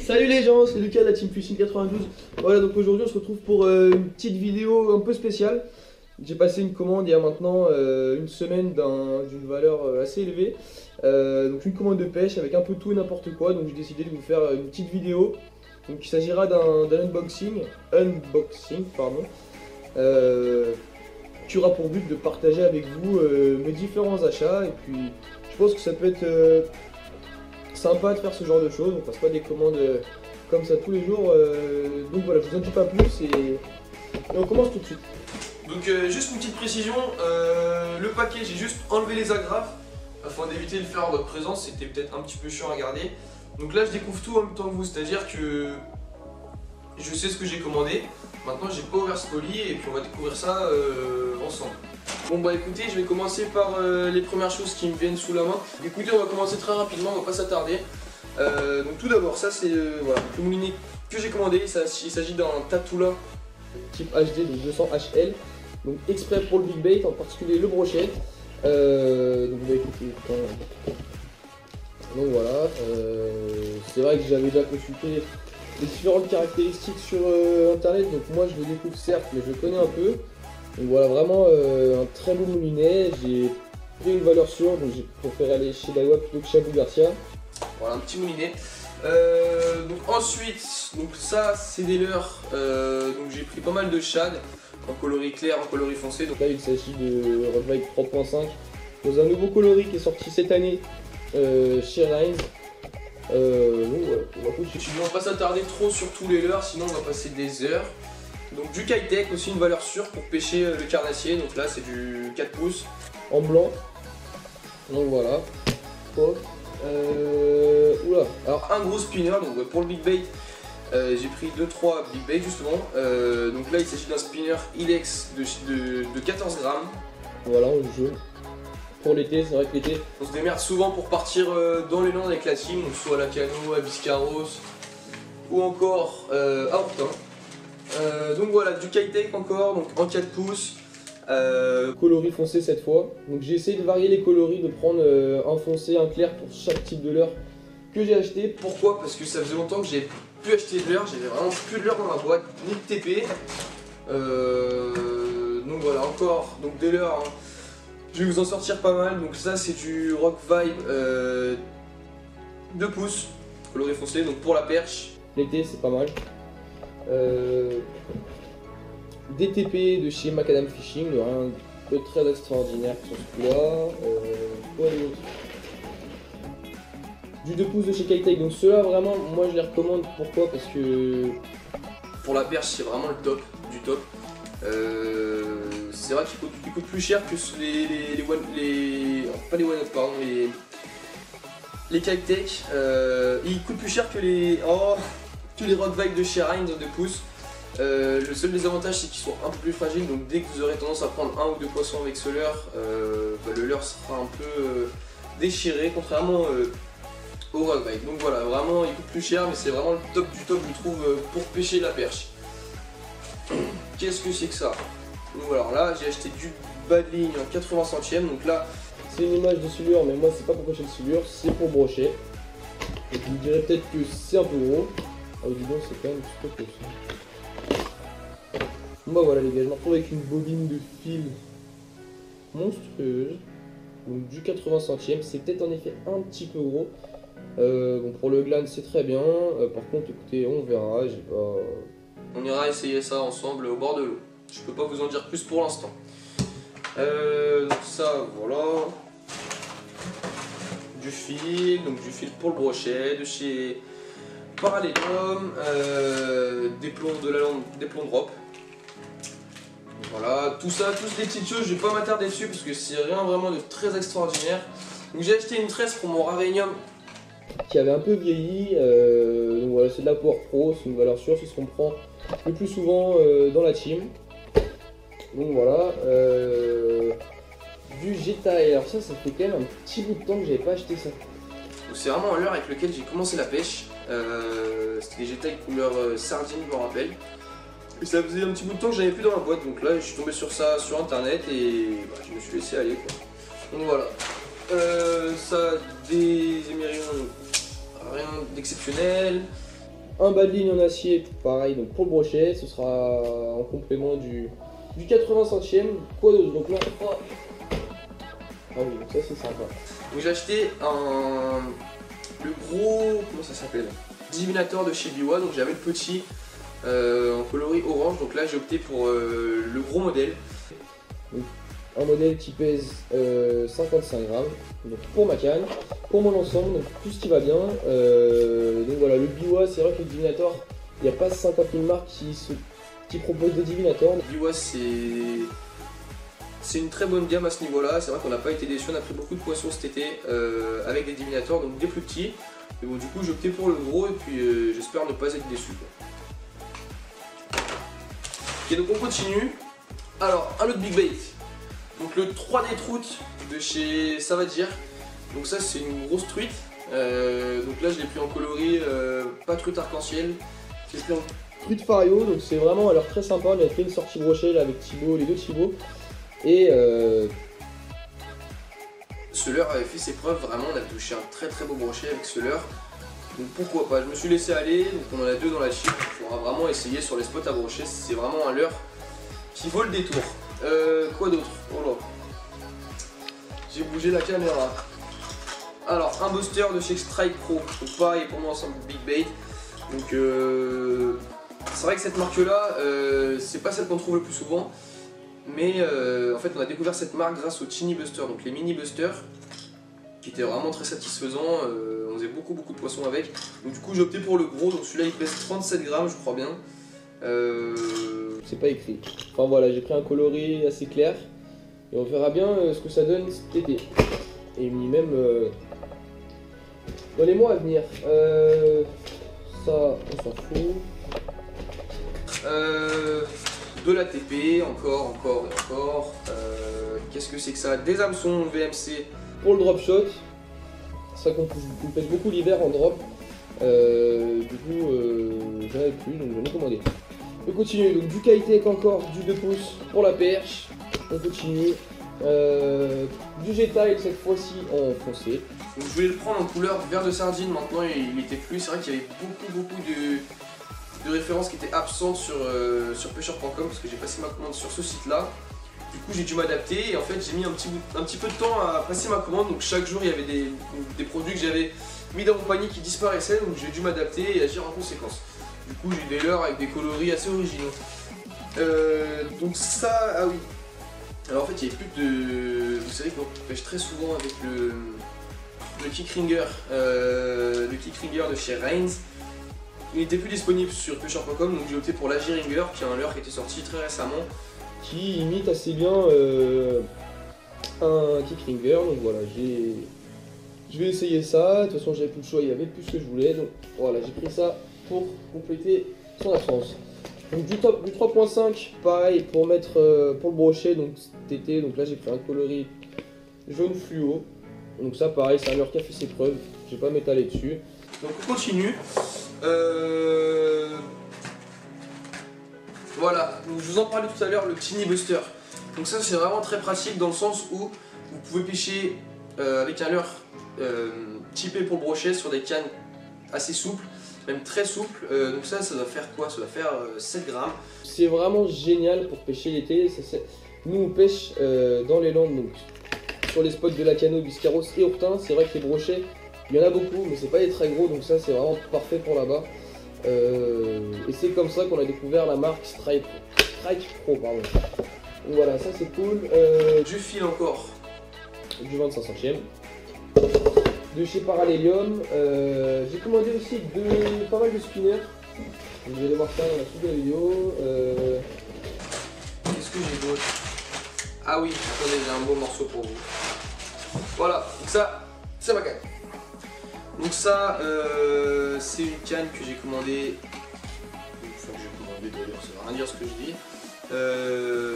Salut les gens, c'est Lucas de la Team Fishing 92. Voilà, donc aujourd'hui on se retrouve pour une petite vidéo un peu spéciale. J'ai passé une commande il y a maintenant une semaine d'une valeur assez élevée. Donc une commande de pêche avec un peu tout et n'importe quoi. Donc j'ai décidé de vous faire une petite vidéo. Donc il s'agira d'un unboxing, pardon. Qui aura pour but de partager avec vous mes différents achats. Et puis je pense que ça peut être sympa de faire ce genre de choses. On passe pas des commandes comme ça tous les jours. Donc voilà, je vous en dis pas plus et on commence tout de suite. Donc juste une petite précision, le paquet j'ai juste enlevé les agrafes afin d'éviter de le faire en votre présence, c'était peut-être un petit peu chiant à regarder. Donc là je découvre tout en même temps que vous, c'est-à-dire que je sais ce que j'ai commandé. Maintenant j'ai pas ouvert ce colis et puis on va découvrir ça ensemble. Bon bah écoutez, je vais commencer par les premières choses qui me viennent sous la main. Écoutez, on va commencer très rapidement, on va pas s'attarder. Donc tout d'abord, ça c'est voilà, le moulinet que j'ai commandé. Il s'agit d'un Tatula type HD de 200 HL. Donc exprès pour le big bait, en particulier le brochet. Donc bah écoutez, donc voilà, c'est vrai que j'avais déjà consulté les différentes caractéristiques sur internet. Donc moi je le découvre certes, mais je connais un peu. Donc voilà, vraiment un très beau moulinet. J'ai pris une valeur sûre, donc j'ai préféré aller chez Daiwa plutôt que chez Abu Garcia. Voilà, un petit moulinet. Donc ensuite, donc ça c'est des leurres. Donc j'ai pris pas mal de shad en coloris clair, en coloris foncé. Donc là il s'agit de Rottweiler 3.5 dans un nouveau coloris qui est sorti cette année chez Rines. Donc voilà, on va pas s'attarder trop sur tous les leurres, sinon on va passer des heures. Donc du Keitech, aussi une valeur sûre pour pêcher le carnassier. Donc là c'est du 4 pouces en blanc. Donc voilà. Oh. Oula. Alors un gros spinner, donc pour le big bait j'ai pris 2-3 big bait justement. Donc là il s'agit d'un spinner Ilex de 14 grammes. Voilà, on joue. Pour l'été, c'est vrai que l'été on se démerde souvent pour partir dans les Landes avec la team, donc soit à Lacanau, à Biscarros ou encore à Hortin. Donc voilà, du Keitech encore, donc en 4 pouces, coloris foncé cette fois. Donc j'ai essayé de varier les coloris, de prendre un foncé, un clair pour chaque type de leurre que j'ai acheté. Pourquoi? Parce que ça faisait longtemps que j'ai plus acheté de leurre, j'avais vraiment plus de leurre dans ma boîte, ni de TP. Donc voilà, encore donc des leurres, hein. Je vais vous en sortir pas mal. Donc ça c'est du Rock Vibe 2 pouces, coloris foncé, donc pour la perche. L'été c'est pas mal. DTP de chez Macadam Fishing, rien de très extraordinaire sur ce coup-là. Du 2 pouces de chez Keitech, donc ceux-là vraiment moi je les recommande. Pourquoi? Parce que pour la perche c'est vraiment le top du top. C'est vrai qu'il coûte plus cher que les Keitech. Il coûte plus cher que les Rock Vibe de chez Rines 2 pouces. Le seul désavantage c'est qu'ils sont un peu plus fragiles, donc dès que vous aurez tendance à prendre un ou deux poissons avec ce leurre, le leurre sera un peu déchiré, contrairement au Rock Vibe. Donc voilà, vraiment il coûte plus cher, mais c'est vraiment le top du top je trouve pour pêcher la perche. Qu'est-ce que c'est que ça? Donc voilà, là j'ai acheté du bas de ligne en 80 centièmes, donc là c'est une image de silure, mais moi c'est pas pour pêcher le silure, c'est pour brocher. Donc vous me direz peut-être que c'est un peu gros. Ah oui, dis donc, c'est quand même un petit peu ça. Bon bah voilà les gars, je me retrouve avec une bobine de fil monstrueuse. Donc du 80 centièmes, c'est peut-être en effet un petit peu gros. Bon pour le gland c'est très bien. Par contre écoutez, on verra, on ira essayer ça ensemble au bord de l'eau. Je peux pas vous en dire plus pour l'instant. Donc ça voilà. Du fil pour le brochet, de chez Parallelum, des plombs de la lampe, des plombs drop. Voilà, tout ça, toutes les petites choses, je vais pas m'attarder dessus parce que c'est rien vraiment de très extraordinaire. Donc j'ai acheté une tresse pour mon Rarenium qui avait un peu vieilli. Donc voilà, c'est de la Power Pro, c'est une valeur sûre, c'est ce qu'on prend le plus souvent dans la team. Donc voilà, du Jetail. Alors ça fait quand même un petit bout de temps que j'avais pas acheté ça. C'est vraiment un leurre avec lequel j'ai commencé la pêche. C'était des Jetail couleur sardine, je me rappelle. Et ça faisait un petit bout de temps que j'avais plus dans la boîte, donc là je suis tombé sur ça sur internet et bah, je me suis laissé aller quoi. Donc voilà. Ça des émérillons, rien d'exceptionnel. Un bas de ligne en acier, pareil donc pour le brochet, ce sera en complément du 80 centièmes. Quoi d'autre? Donc là, oh. Ah oui, donc ça c'est sympa. Donc j'ai acheté le gros, comment ça s'appelle, divinateur de chez Biwa, donc j'avais le petit en coloris orange, donc là j'ai opté pour le gros modèle. Donc, un modèle qui pèse 55 grammes, donc pour ma canne, pour mon ensemble, donc tout ce qui va bien. Donc voilà, le Biwa, c'est vrai que le divinateur, il n'y a pas 50 000 marques qui proposent des divinateurs. Biwa c'est une très bonne gamme à ce niveau-là, c'est vrai qu'on n'a pas été déçus, on a pris beaucoup de poissons cet été avec des divinateurs, donc des plus petits. Mais bon, du coup j'ai opté pour le gros et puis j'espère ne pas être déçu. Ok, donc on continue. Alors, un autre Big Bait. Donc le 3D truite de chez Savadir. Donc ça c'est une grosse truite. Donc là je l'ai pris en coloris pas truite arc-en-ciel. Je l'ai pris en truite Fario, donc c'est vraiment à l'heure très sympa. On a fait une sortie brochet là, avec Thibaut, les deux Thibaut. Et ce leurre avait fait ses preuves, vraiment on a touché un très très beau brochet avec ce leurre. Donc pourquoi pas, je me suis laissé aller, donc on en a deux dans la chip, il faudra vraiment essayer sur les spots à brochet, c'est vraiment un leurre qui vaut le détour. Quoi d'autre? Oh là, j'ai bougé la caméra. Alors un booster de chez Strike Pro, donc pareil pour moi ensemble Big Bait. Donc c'est vrai que cette marque là, c'est pas celle qu'on trouve le plus souvent. Mais en fait on a découvert cette marque grâce aux Tiny Busters, donc les mini busters qui étaient vraiment très satisfaisants, on faisait beaucoup de poissons avec. Donc du coup j'ai opté pour le gros, donc celui-là il pèse 37 grammes je crois bien. C'est pas écrit. Enfin voilà, j'ai pris un coloris assez clair et on verra bien ce que ça donne cet été. Et même dans les mois à venir. Ça on s'en fout. De l'ATP, encore et encore. Qu'est-ce que c'est que ça? Des hameçons VMC pour le drop shot. Ça qu'on pèse beaucoup l'hiver en drop. Du coup, j'en avais plus, donc j'en ai commandé. On continue, donc du Kitech encore, du 2 pouces pour la perche. On continue. Du G-Tile cette fois-ci en foncé. Donc je voulais le prendre en couleur vert de sardine, maintenant il était plus. C'est vrai qu'il y avait beaucoup de références qui étaient absentes sur pêcheur.com parce que j'ai passé ma commande sur ce site là. Du coup j'ai dû m'adapter et en fait j'ai mis un petit peu de temps à passer ma commande, donc chaque jour il y avait des produits que j'avais mis dans mon panier qui disparaissaient, donc j'ai dû m'adapter et agir en conséquence. Du coup j'ai des leurres avec des coloris assez originaux. Donc ça, ah oui. Alors en fait il n'y avait plus de... Vous savez qu'on pêche très souvent avec le Kickringer, de chez Rains. Il n'était plus disponible sur pêcheur.com, donc j'ai opté pour la Ringer, qui est un leurre qui était sorti très récemment, qui imite assez bien un Kickringer. Donc voilà, je vais essayer ça. De toute façon j'avais plus le choix, il y avait plus ce que je voulais, donc voilà, j'ai pris ça pour compléter son absence. Donc du 3.5, pareil pour mettre pour le brochet, donc cet été. Donc là j'ai pris un coloris jaune fluo. Donc ça pareil, c'est un leurre qui a fait ses preuves, je vais pas m'étaler dessus. Donc on continue. Voilà, donc je vous en parlais tout à l'heure, le Tiny Buster. Donc ça c'est vraiment très pratique dans le sens où vous pouvez pêcher avec un leurre typé pour le brochet sur des cannes assez souples, même très souples. Donc ça doit faire quoi? Ça doit faire 7 grammes. C'est vraiment génial pour pêcher l'été. Nous on pêche dans les Landes, donc sur les spots de Lacano, Biscarrosse et Ourtin. C'est vrai que les brochets, il y en a beaucoup, mais c'est pas des très gros, donc ça c'est vraiment parfait pour là-bas. Et c'est comme ça qu'on a découvert la marque Strike Pro. Pardon. Donc voilà, ça c'est cool. Du fil encore, du 25 centièmes. De chez Parallelium. J'ai commandé aussi pas mal de spinners. Vous allez voir ça dans la suite de la vidéo. Qu'est-ce que j'ai d'autre? Ah oui, attendez, j'ai un beau morceau pour vous. Voilà, donc ça, c'est ma canne. Donc ça, c'est une canne que j'ai commandée. Enfin, que j'ai commandé d'ailleurs, ça ne veut rien dire ce que je dis.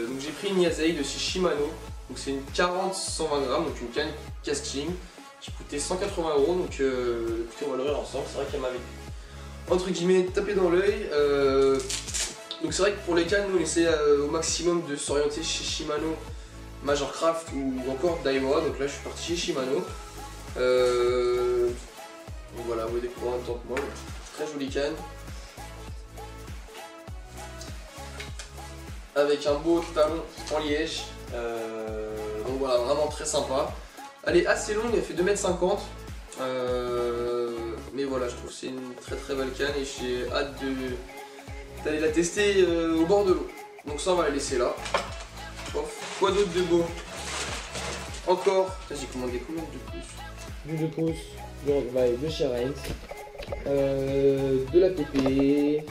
Donc j'ai pris une Yasei de chez Shimano. Donc c'est une 40-120 grammes, donc une canne casting qui coûtait 180 €. Donc écoutez, on va l'ouvrir ensemble. C'est vrai qu'elle m'avait entre guillemets tapé dans l'œil. Donc c'est vrai que pour les cannes, nous on essaie au maximum de s'orienter chez Shimano, Majorcraft ou encore Daiwa. Donc là je suis parti chez Shimano. Donc voilà, vous voyez découvrir en même temps que moi, très jolie canne. Avec un beau talon en liège. Donc voilà, vraiment très sympa. Elle est assez longue, elle fait 2,50 m. Mais voilà, je trouve que c'est une très belle canne et j'ai hâte d'aller la tester au bord de l'eau. Donc ça on va la laisser là. Quoi d'autre de beau? Encore, j'ai commandé combien de pouces? Du 2 pouces, de chez Reigns, de la TP.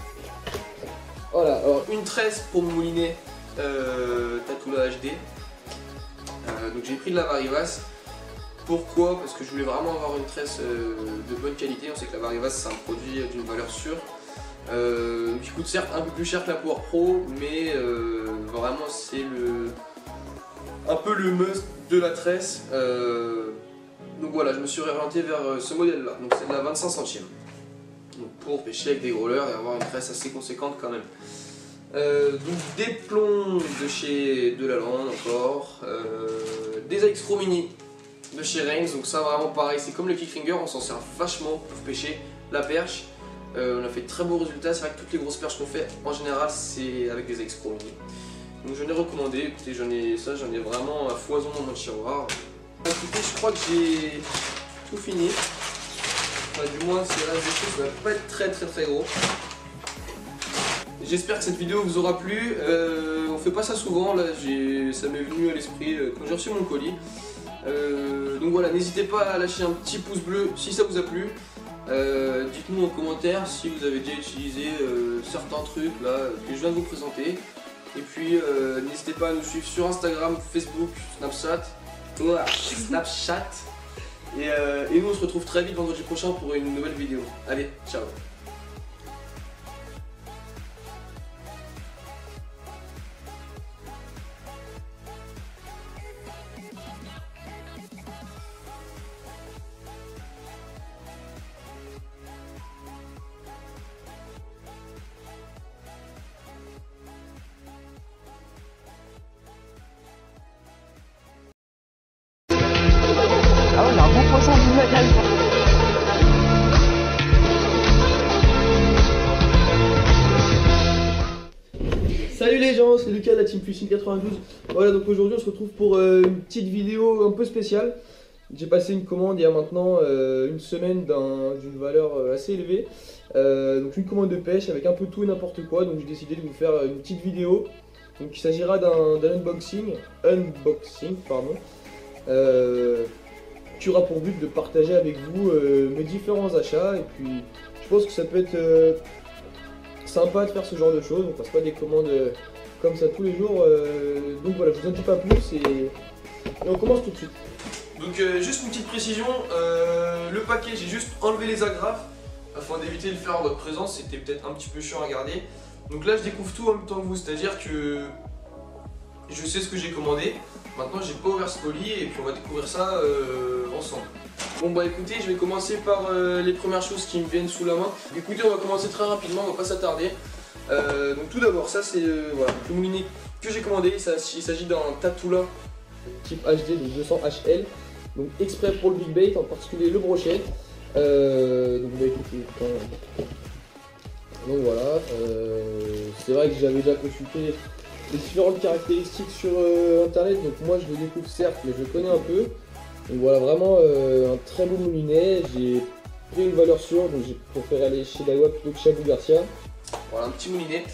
Voilà, alors une tresse pour mon moulinet Tatula HD. Donc j'ai pris de la Varivas. Pourquoi? Parce que je voulais vraiment avoir une tresse de bonne qualité. On sait que la Varivas c'est un produit d'une valeur sûre. Qui coûte certes un peu plus cher que la Power Pro, mais vraiment c'est un peu le must de la tresse. Donc voilà, je me suis orienté vers ce modèle là, donc c'est de la 25 centimes. Donc pour pêcher avec des growlers et avoir une tresse assez conséquente quand même. Donc des plombs de chez Delalande encore, des AX-Pro Mini de chez Reigns, donc ça vraiment pareil, c'est comme le Kickringer, on s'en sert vachement pour pêcher la perche. On a fait de très beaux résultats, c'est vrai que toutes les grosses perches qu'on fait en général c'est avec des AX-Pro Mini. Donc je l'ai recommandé, écoutez j'en ai vraiment à foison dans mon tiroir. Écoutez, je crois que j'ai tout fini. Enfin, du moins si reste des choses, ça va pas être très gros. J'espère que cette vidéo vous aura plu. On fait pas ça souvent, là ça m'est venu à l'esprit quand j'ai reçu mon colis. Donc voilà, n'hésitez pas à lâcher un petit pouce bleu si ça vous a plu. Dites-nous en commentaire si vous avez déjà utilisé certains trucs là que je viens de vous présenter. Et puis n'hésitez pas à nous suivre sur Instagram, Facebook, Snapchat. Et nous on se retrouve très vite vendredi prochain pour une nouvelle vidéo. Allez, ciao. Salut les gens, c'est Lucas de la Team Fishing 92. Voilà, donc aujourd'hui on se retrouve pour une petite vidéo un peu spéciale. J'ai passé une commande il y a maintenant une semaine d'une valeur assez élevée. Donc une commande de pêche avec un peu tout et n'importe quoi. Donc j'ai décidé de vous faire une petite vidéo. Donc il s'agira d'un unboxing, pardon. Qui aura pour but de partager avec vous mes différents achats. Et puis je pense que ça peut être sympa de faire ce genre de choses. On passe pas des commandes comme ça tous les jours. Donc voilà, je vous en dis pas plus et on commence tout de suite. Donc juste une petite précision, le paquet j'ai juste enlevé les agrafes afin d'éviter de le faire en votre présence, c'était peut-être un petit peu chiant à garder. Donc là je découvre tout en même temps que vous, c'est-à-dire que je sais ce que j'ai commandé. Maintenant j'ai pas ouvert ce colis et puis on va découvrir ça ensemble. Bon bah écoutez, je vais commencer par les premières choses qui me viennent sous la main. Écoutez, on va commencer très rapidement, on va pas s'attarder. Donc tout d'abord, ça c'est voilà, le moulinet que j'ai commandé. Il s'agit d'un Tatula type HD, donc 200 HL. Donc exprès pour le big bait, en particulier le brochet. Donc bah écoutez, donc voilà, c'est vrai que j'avais déjà consulté les différentes caractéristiques sur internet, donc moi je le découvre certes, mais je le connais un peu. Donc voilà, vraiment un très beau moulinet. J'ai pris une valeur sûre, donc j'ai préféré aller chez Daiwa plutôt que chez Abu Garcia. Voilà, un petit moulinet.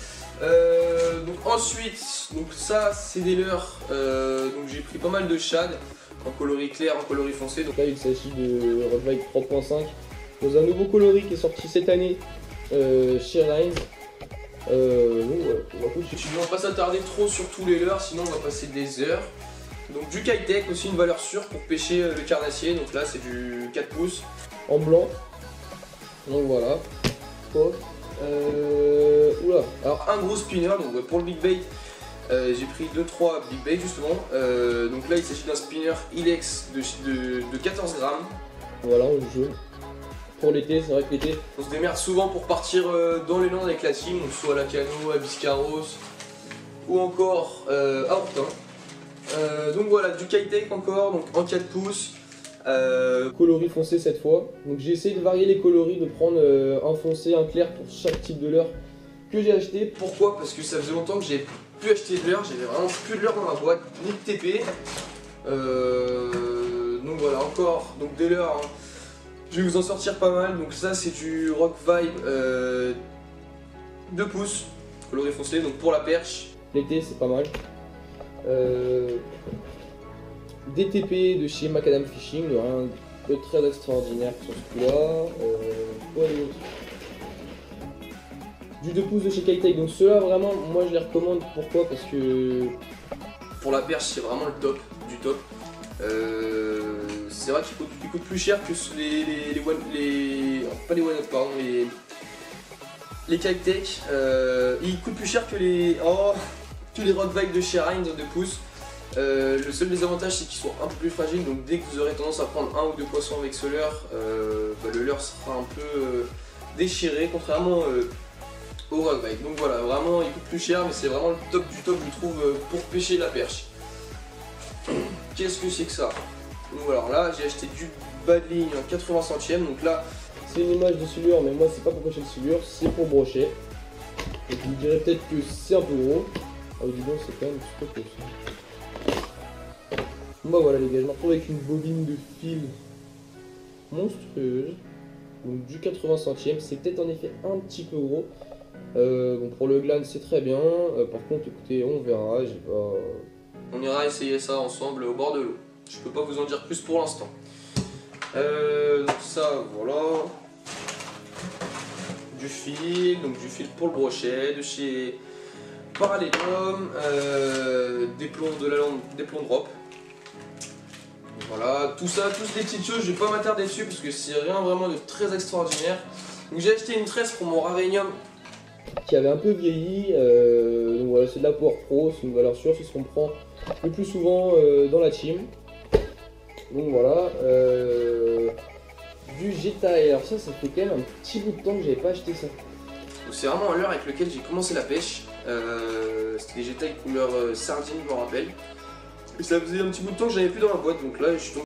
Donc ensuite, donc ça c'est des leurres. Donc j'ai pris pas mal de shad en coloris clair, en coloris foncé. Donc là il s'agit de Rodvite 3.5 dans un nouveau coloris qui est sorti cette année chez Reigns. Donc voilà, on va pas s'attarder trop sur tous les leurres, sinon on va passer des heures. Donc du Kitech, aussi une valeur sûre pour pêcher le carnassier. Donc là c'est du 4 pouces en blanc. Donc voilà. Oula. Alors un gros spinner, donc pour le big bait, j'ai pris 2-3 big bait justement. Donc là il s'agit d'un spinner Ilex de 14 grammes. Voilà, en jaune. pour l'été. C'est vrai que l'été, on se démerde souvent pour partir dans les Landes avec la team, donc soit à Lacano, à Biscarros ou encore à Hortin. Donc voilà, du Kitec encore, donc en 4 pouces. coloris foncé cette fois. Donc j'ai essayé de varier les coloris, de prendre un foncé, un clair pour chaque type de leurre que j'ai acheté. Pourquoi? Parce que ça faisait longtemps que j'ai plus acheté de leurre, j'avais vraiment plus de leurre dans ma boîte, ni de TP. Donc voilà, encore donc des leurres. Hein. Je vais vous en sortir pas mal. Donc ça c'est du Rock Vibe 2 pouces, coloris foncé, donc pour la perche. L'été c'est pas mal. DTP de chez Macadam Fishing, rien de très extraordinaire sur ce coup-là. Quoi d'autre? Du 2 pouces de chez Kitec, donc ceux-là vraiment, moi je les recommande. Pourquoi? Parce que pour la perche c'est vraiment le top du top. C'est vrai qu'il coûte plus cher que pas les One Up, pardon, les Kitec. Il coûte plus cher que les Rock Vibe de chez Heinz 2 pouces. Le seul désavantage c'est qu'ils sont un peu plus fragiles, donc dès que vous aurez tendance à prendre un ou deux poissons avec ce leurre, le leurre sera un peu déchiré, contrairement au Rock Vibe. Donc voilà, vraiment il coûte plus cher, mais c'est vraiment le top du top je trouve pour pêcher la perche. Qu'est-ce que c'est que ça? Donc alors là j'ai acheté du bas de ligne en 80 centièmes, donc là c'est une image de silure, mais moi c'est pas pour pêcher le silure, c'est pour brocher. Et vous me direz peut-être que c'est un peu gros. Ah oui, dis donc, c'est quand même un petit peu ça. Bon bah voilà les gars, je me retrouve avec une bobine de fil monstrueuse. Donc du 80 centièmes, c'est peut-être en effet un petit peu gros. Bon pour le gland c'est très bien. Par contre écoutez, on verra, j'ai pas... On ira essayer ça ensemble au bord de l'eau. Je peux pas vous en dire plus pour l'instant. Donc ça voilà. Du fil pour le brochet, de chez Parallelum, des plombs drop. Voilà, tout ça, tous des petites choses, je vais pas m'attarder dessus parce que c'est rien vraiment de très extraordinaire. Donc j'ai acheté une tresse pour mon Rarenium qui avait un peu vieilli, donc voilà, c'est de la Power Pro, c'est une valeur sûre, c'est ce qu'on prend le plus souvent dans la team. Donc voilà, du Jetaï, alors ça fait quand même un petit bout de temps que j'avais pas acheté ça. C'est vraiment un leurre avec lequel j'ai commencé la pêche, c'était des Jetaï couleur sardine je me rappelle. Et ça faisait un petit bout de temps que j'avais plus dans la boîte, donc là je suis tombé